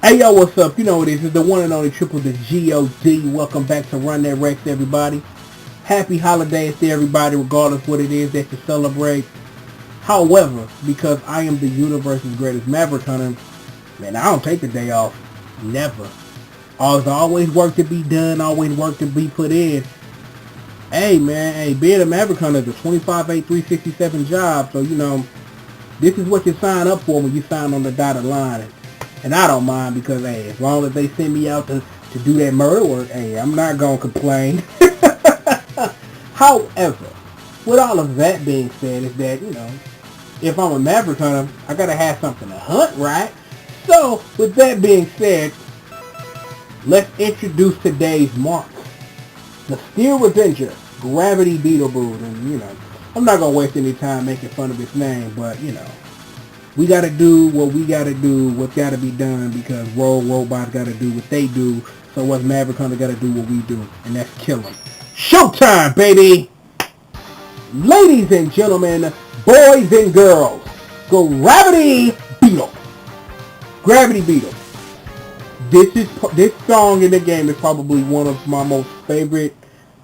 Hey yo, what's up? You know what it is. It's the one and only triple the G.O.D. Welcome back to Run That Rex, everybody. Happy holidays to everybody, regardless what it is that you celebrate. However, because I am the universe's greatest Maverick hunter, man, I don't take the day off. Never. There's always work to be done, always work to be put in. Hey man, being a Maverick hunter is a 25/8/367 job, so you know, this is what you sign up for when you sign on the dotted line. And I don't mind because, hey, as long as they send me out to do that murder work, hey, I'm not going to complain. However, with all of that being said, is that, you know, if I'm a Maverick hunter, I got to have something to hunt, right? So, with that being said, let's introduce today's mark. The Steel Revenger, Gravity Beetlebrood. And, you know, I'm not going to waste any time making fun of his name, but, you know, we gotta do what we gotta do, what's gotta be done, because Rogue Robots gotta do what they do, so us Maverick Hunter gotta do what we do, and that's kill them. Showtime, baby! Ladies and gentlemen, boys and girls, Gravity Beetle. Gravity Beetle. This song in the game is probably one of my most favorite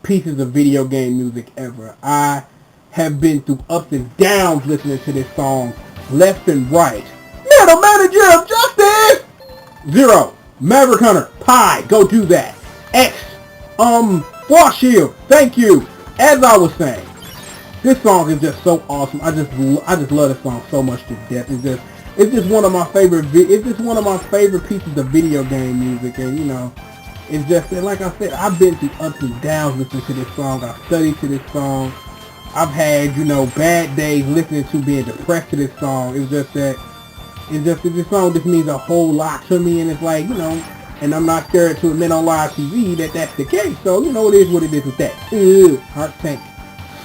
pieces of video game music ever. I have been through ups and downs listening to this song. Left and right. Middle Manager of Justice! 0. Maverick Hunter. Pi. Go do that. X. Frost Shield. Thank you. As I was saying, this song is just so awesome. I just love this song so much to death. It's just one of my favorite. It's just one of my favorite pieces of video game music, and you know, it's just like I said, I've been through ups and downs listening to this song. I've studied to this song. I've had, you know, bad days listening to being depressed to this song. It's just that, this song just means a whole lot to me, and it's like, you know, and I'm not scared to admit on live TV that that's the case. So, you know, it is what it is with that. Heart tank.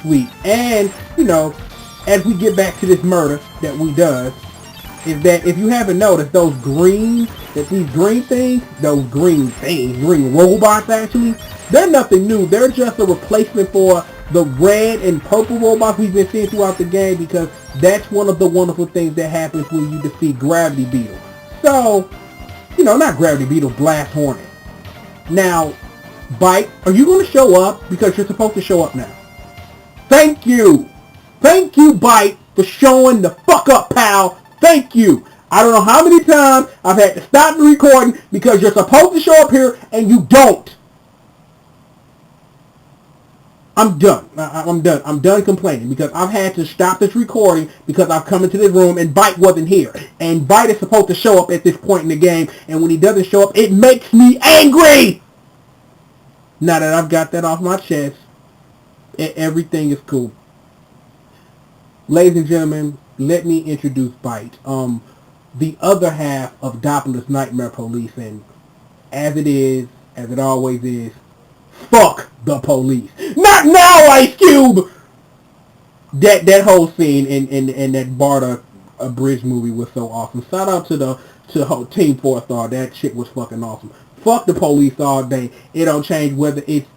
Sweet. And, you know, as we get back to this murder that we does, is that if you haven't noticed, these green robots actually, they're nothing new. They're just a replacement for the red and purple robots we've been seeing throughout the game, because that's one of the wonderful things that happens when you defeat Gravity Beetle. So, you know, not Gravity Beetle, Blast Hornet. Now, Bite, are you going to show up? Because you're supposed to show up now. Thank you! Thank you, Bite, for showing the fuck up, pal! Thank you! I don't know how many times I've had to stop the recording because you're supposed to show up here and you don't. I'm done. I'm done. I'm done complaining because I've had to stop this recording because I've come into this room and Bite wasn't here. And Bite is supposed to show up at this point in the game, and when he doesn't show up, it makes me angry! Now that I've got that off my chest, everything is cool. Ladies and gentlemen, let me introduce Bite. The other half of Doppler's Nightmare Police, and as it always is, fuck the police. Not now, Ice Cube! That whole scene in that Barter Bridge movie was so awesome. Shout out to the whole Team 4-Star. That shit was fucking awesome. Fuck the police all day. It don't change whether it's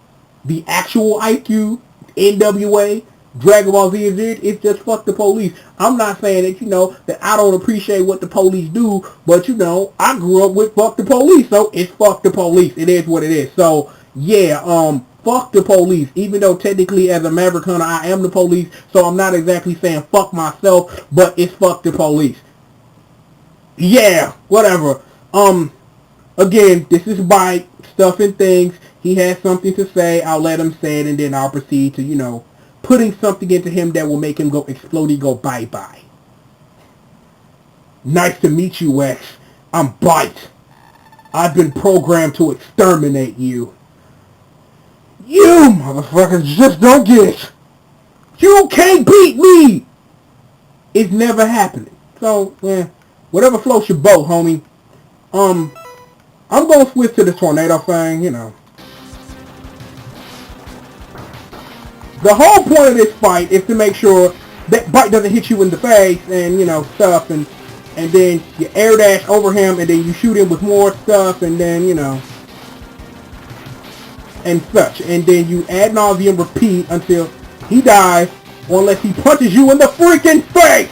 the actual IQ, NWA, Dragon Ball Z is it. It's just fuck the police. I'm not saying that, you know, that I don't appreciate what the police do, but, you know, I grew up with fuck the police, so it's fuck the police. It is what it is. So, yeah, fuck the police. Even though technically as a Maverick Hunter, I am the police, so I'm not exactly saying fuck myself, but it's fuck the police. Yeah, whatever. Again, this is Bite, Stuff and Things. He has something to say. I'll let him say it, and then I'll proceed to, you know, putting something into him that will make him go explodey, go bye-bye. Nice to meet you, X. I'm Bite. I've been programmed to exterminate you. You motherfuckers just don't get it. You can't beat me! It's never happening. So, whatever floats your boat, homie. I'm gonna switch to the tornado thing, you know. The whole point of this fight is to make sure that Bite doesn't hit you in the face and, you know, stuff, and then you air dash over him, and then you shoot him with more stuff, and then, you know, and such. And then you ad nauseum repeat until he dies, or unless he punches you in the freaking face!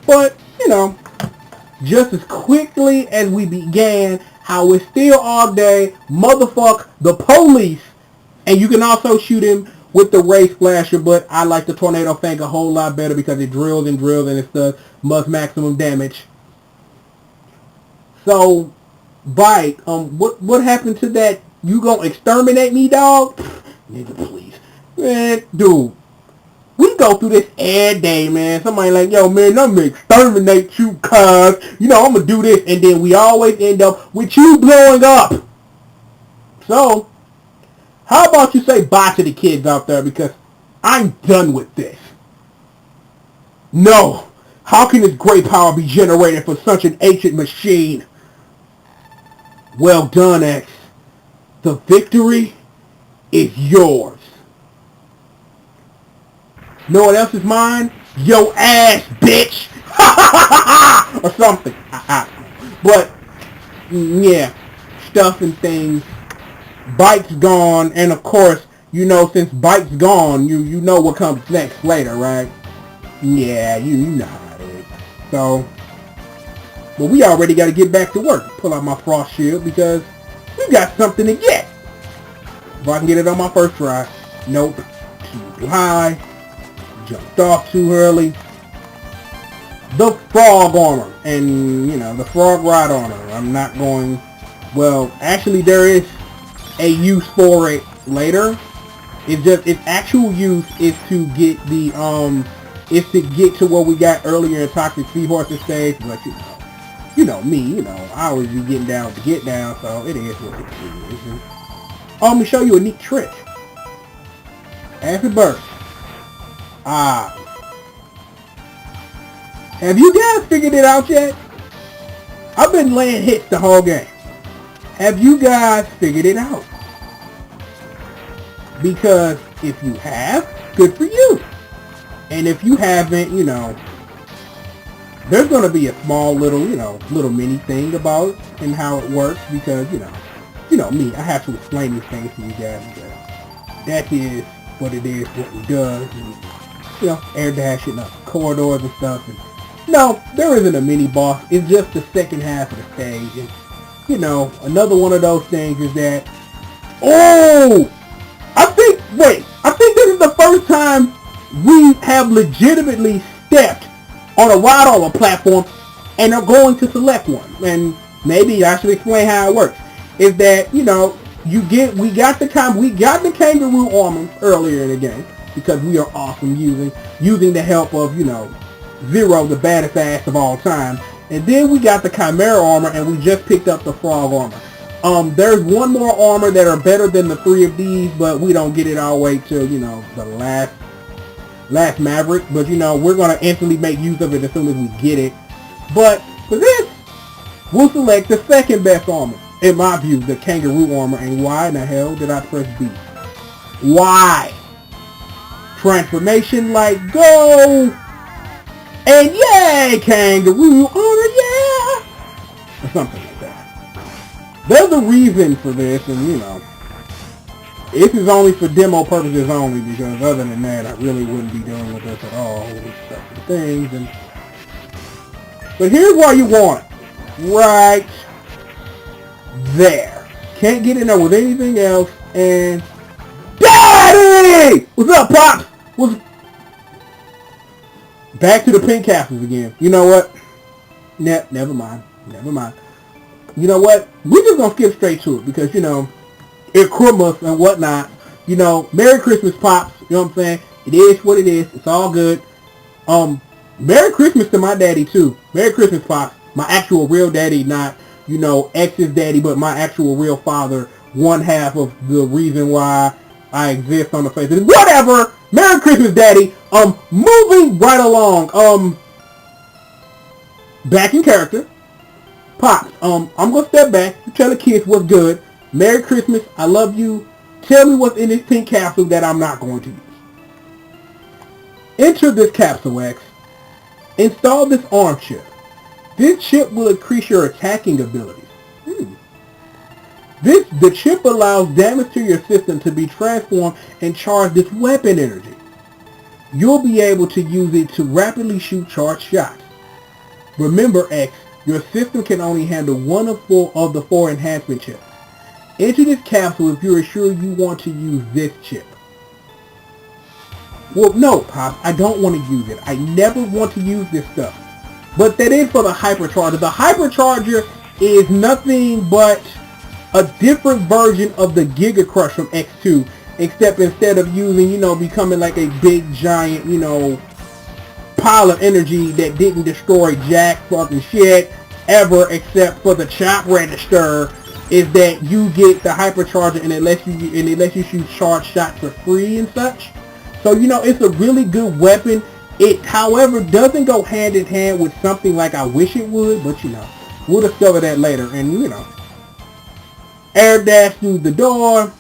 But, you know, just as quickly as we began, how it's still all day, motherfuck the police. And you can also shoot him with the ray splasher, but I like the tornado fang a whole lot better because it drills and drills and it does much maximum damage. So, Bite, what happened to that? You gonna exterminate me, dog? Nigga, please. Man, dude, we go through this every day, man. Somebody like, yo, man, I'm gonna exterminate you, cuz. You know, I'm gonna do this. And then we always end up with you blowing up. So, how about you say bye to the kids out there? Because I'm done with this. No. How can this great power be generated for such an ancient machine? Well done, X. The victory is yours. Know what else is mine? Yo ass, bitch! Or something. But, yeah. Stuff and things. Bite's gone, and of course, you know, since Bite's gone, you know what comes next later, right? Yeah, you know how it is. So, but we already got to get back to work. Pull out my frost shield because we got something to get. If I can get it on my first try. Nope. Too high. Jumped off too early. The frog armor. And, you know, the frog rod armor. I'm not going... Well, actually there is a use for it later. It's just, its actual use is to get the, is to get to what we got earlier in Toxic Seahorse stage. But, you know me, you know, I always be getting down to get down, so it is what it is. And, let me show you a neat trick. Acid burst. Have you guys figured it out yet? I've been laying hits the whole game. Have you guys figured it out? Because if you have, good for you. And if you haven't, you know, there's going to be a small little, you know, little mini thing about it and how it works because, you know me, I have to explain these things to you guys because that is what it is, what it does, and, you know, air dashing up corridors and stuff. And no, there isn't a mini boss. It's just the second half of the stage. And, you know, another one of those things is that, I think this is the first time we have legitimately stepped on a ride on a platform and are going to select one. And maybe I should explain how it works. Is that, you know, we got the kangaroo armor earlier in the game because we are awesome using the help of, you know, Zero, the baddest ass of all time. And then we got the Chimera armor, and we just picked up the Frog armor. There's one more armor that are better than the three of these, but we don't get it all the way till, you know, the last Maverick. But, you know, we're going to instantly make use of it as soon as we get it. But for this, we'll select the second best armor. In my view, the kangaroo armor. And why in the hell did I press B? Why? Transformation light, go! And yay, kangaroo armor, yeah! Or something like that. There's a reason for this, and you know, this is only for demo purposes only, because other than that, I really wouldn't be dealing with this at all. With stuff and things, but here's why you want it. Right there. Can't get in there with anything else, and Daddy! What's up, Pops? Back to the pink capsules again. You know what? Never mind. You know what? We're just going to skip straight to it because, you know, it's Christmas and whatnot. You know, Merry Christmas, Pops. You know what I'm saying? It is what it is. It's all good. Merry Christmas to my daddy, too. Merry Christmas, Pops. My actual real daddy, not, you know, X's daddy, but my actual real father. One half of the reason why I exist on the face of it. Whatever! Merry Christmas, Daddy! Moving right along. Back in character. Pops, I'm gonna step back. You tell the kids what's good. Merry Christmas. I love you. Tell me what's in this pink capsule that I'm not going to use. Enter this capsule, X. Install this arm chip. This chip will increase your attacking abilities. The chip allows damage to your system to be transformed and charge this weapon energy. You'll be able to use it to rapidly shoot charged shots. Remember, X, Your system can only handle one of the four enhancement chips. Enter this capsule if you're sure you want to use this chip. Well, no, Pops, I don't want to use it. I never want to use this stuff. But that is for the hypercharger. The hypercharger is nothing but a different version of the Giga Crush from X2, except instead of using, becoming like a big giant, pile of energy that didn't destroy jack fucking shit ever, except for the chop register, is that you get the hypercharger and it lets you shoot charge shots for free and such. So it's a really good weapon. It, however, doesn't go hand in hand with something like I wish it would, but we'll discover that later. And air dash through the door.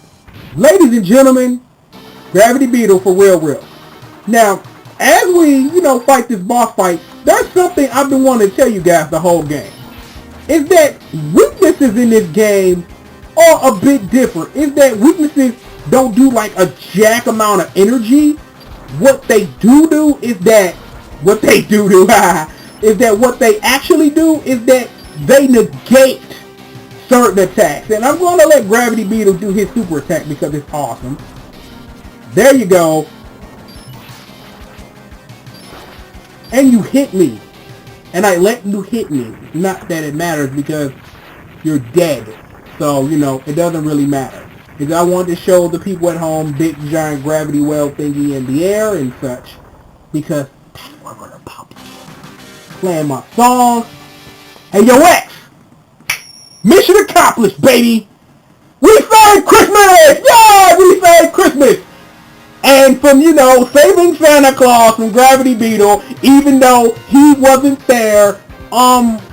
Ladies and gentlemen, Gravity Beetle for real. Now, as we, fight this boss fight, there's something I've been wanting to tell you guys the whole game. Is that weaknesses in this game are a bit different. Is that weaknesses don't do like a jack amount of energy. What they do is that what they actually do is that they negate certain attacks. And I'm going to let Gravity Beetle do his super attack because it's awesome. There you go. And you hit me. And I let you hit me. Not that it matters because you're dead. So, it doesn't really matter. Because I wanted to show the people at home big giant gravity well thingy in the air and such. Because that's what we're about. Playing my song. Hey, yo, X! Mission accomplished, baby! We saved Christmas! Yeah! We saved Christmas! And from, saving Santa Claus from Gravity Beetle, even though he wasn't there,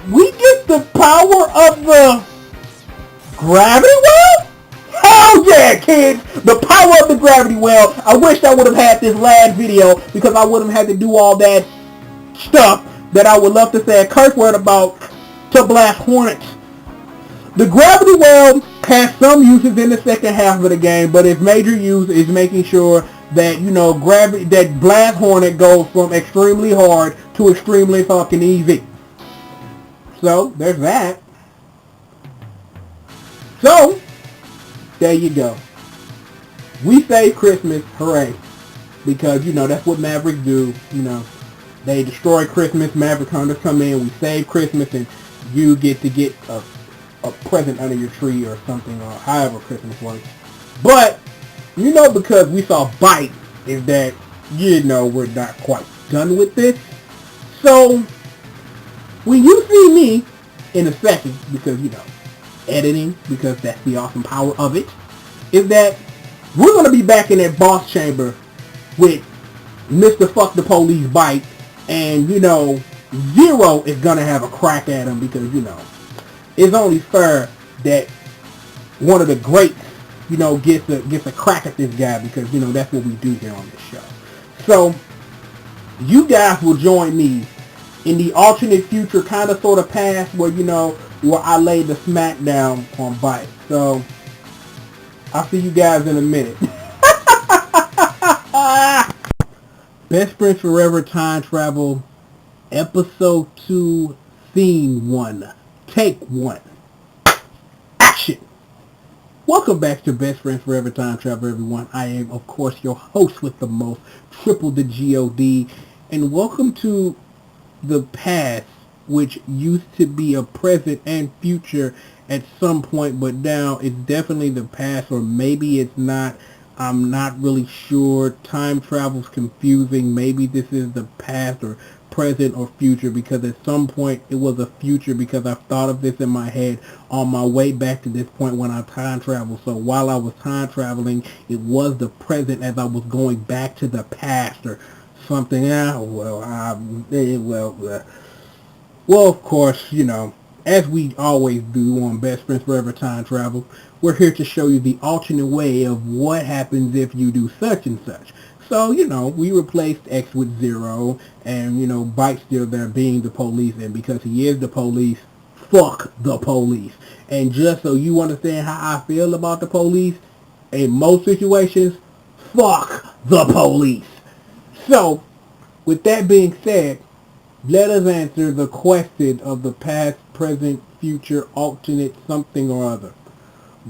we get the power of the Gravity Well? Hell yeah, kids! The power of the Gravity Well. I wish I would have had this last video because I wouldn't have had to do all that stuff that I would love to say a curse word about to blast hornets. The Gravity Well has some uses in the second half of the game, but its major use is making sure that, that blast hornet goes from extremely hard to extremely fucking easy. So, there's that. So, there you go. We save Christmas, hooray. Because, that's what Mavericks do. They destroy Christmas, Maverick hunters come in, we save Christmas, and you get to get a present under your tree or something, or however Christmas works. But, because we saw Bite, is that, we're not quite done with this. So, when you see me in a second, because, editing, because that's the awesome power of it, is that we're going to be back in that boss chamber with Mr. Fuck the Police Bite, and, Zero is going to have a crack at him because, it's only fair that one of the greats, gets a crack at this guy because, that's what we do here on this show. So, you guys will join me in the alternate future kind of sort of past where, where I lay the smack down on Bite. So, I'll see you guys in a minute. Best Friends Forever Time Travel, Episode 2, Scene 1. Take 1. Action! Welcome back to Best Friends Forever Time Travel, everyone. I am, of course, your host with the most, Triple the G.O.D. And welcome to the past, which used to be a present and future at some point, but now it's definitely the past, or maybe it's not. I'm not really sure. Time travel's confusing. Maybe this is the past or present or future, because at some point it was a future, because I've thought of this in my head on my way back to this point when I time traveled. So while I was time traveling, it was the present as I was going back to the past or something. Well, of course, as we always do on Best Friends Forever Time Travel, we're here to show you the alternate way of what happens if you do such and such. So, we replaced X with Zero, and, Bite's still there being the police, and because he is the police, fuck the police. And just so you understand how I feel about the police, in most situations, fuck the police. So, with that being said, let us answer the question of the past present, future, alternate, something or other.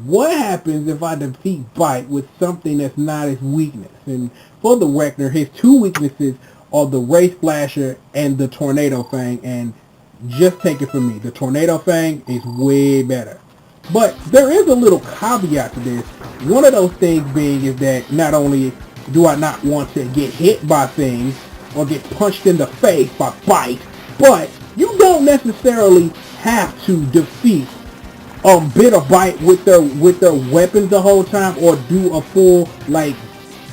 What happens if I defeat Bite with something that's not his weakness? And for the record, his two weaknesses are the Ray Splasher and the Tornado Fang, and just take it from me, the Tornado Fang is way better. But there is a little caveat to this. One of those things being is that not only do I not want to get hit by things or get punched in the face by Bite, but you don't necessarily have to defeat Bitter Bite with their weapons the whole time, or do a full like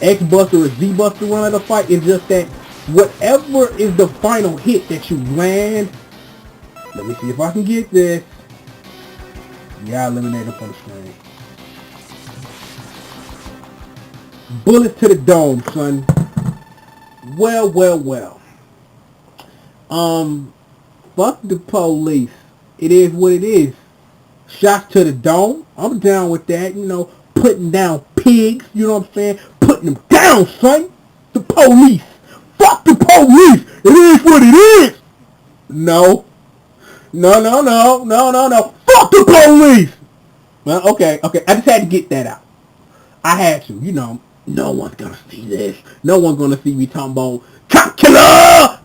X Buster or Z Buster run of the fight. It's just that whatever is the final hit that you land. Let me see if I can get this. Yeah, eliminate him from the screen. Bullets to the dome, son. Well. Fuck the police. It is what it is. Shots to the dome. I'm down with that. You know, putting down pigs. You know what I'm saying? Putting them down, son. The police. Fuck the police. It is what it is. No. Fuck the police. Well, okay. I just had to get that out. I had to. You know, no one's gonna see this. No one's gonna see me talking about cop killer.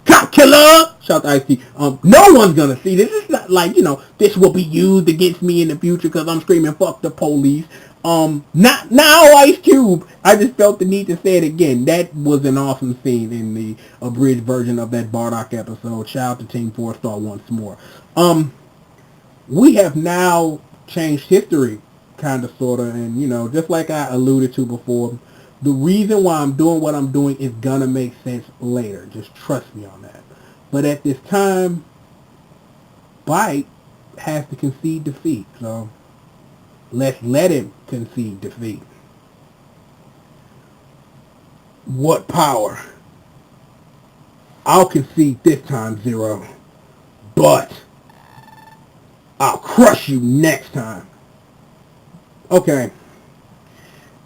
Shout out to Ice-T. No one's gonna see this. It's not like, you know, this will be used against me in the future because I'm screaming fuck the police. Not now, Ice Cube. I just felt the need to say it again. That was an awesome scene in the abridged version of that Bardock episode. Shout out to Team 4-Star once more. We have now changed history, kind of, sort of, and, you know, just like I alluded to before, the reason why I'm doing what I'm doing is gonna make sense later. Just trust me on that. But at this time, Bite has to concede defeat. So let's let him concede defeat. What power? I'll concede this time, Zero. But I'll crush you next time. Okay.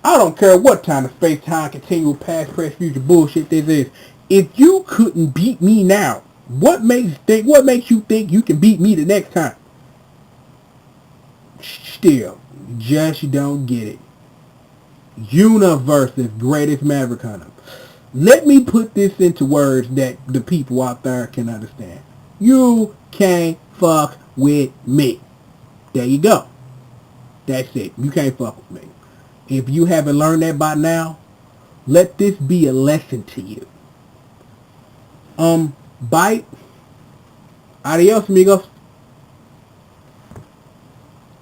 I don't care what kind of space-time continual past, present, future bullshit this is. If you couldn't beat me now, what makes you think you can beat me the next time? Still, just don't get it. Universe's greatest Maverick Hunter. Let me put this into words that the people out there can understand. You can't fuck with me. There you go. That's it. You can't fuck with me. If you haven't learned that by now, let this be a lesson to you. Bite. Adios, amigos.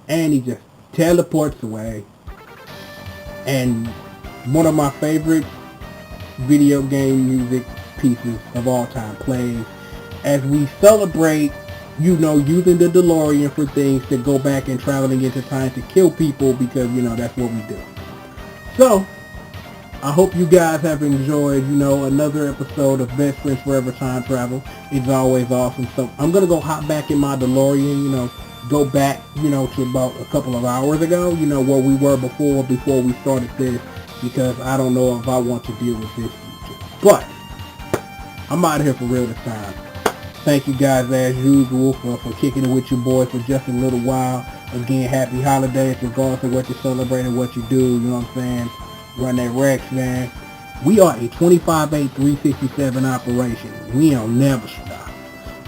And he just teleports away. And one of my favorite video game music pieces of all time plays as we celebrate, you know, using the DeLorean for things to go back and traveling into time to kill people because, you know, that's what we do. So, I hope you guys have enjoyed, you know, another episode of Best Friends Forever Time Travel. It's always awesome. So, I'm going to go hop back in my DeLorean, you know, go back, you know, to about a couple of hours ago, you know, where we were before we started this, because I don't know if I want to deal with this future. But, I'm out of here for real this time. Thank you guys as usual for kicking it with your boy for just a little while. Again, happy holidays regardless of what you're celebrating, what you do, you know what I'm saying? Run that Rex, man. We are a 25/8 367 operation. We don't never stop.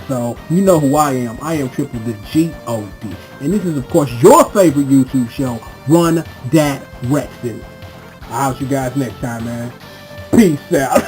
So, you know who I am. I am Triple the G.O.D. And this is, of course, your favorite YouTube show, Run That Rexin. I'll see you guys next time, man. Peace out.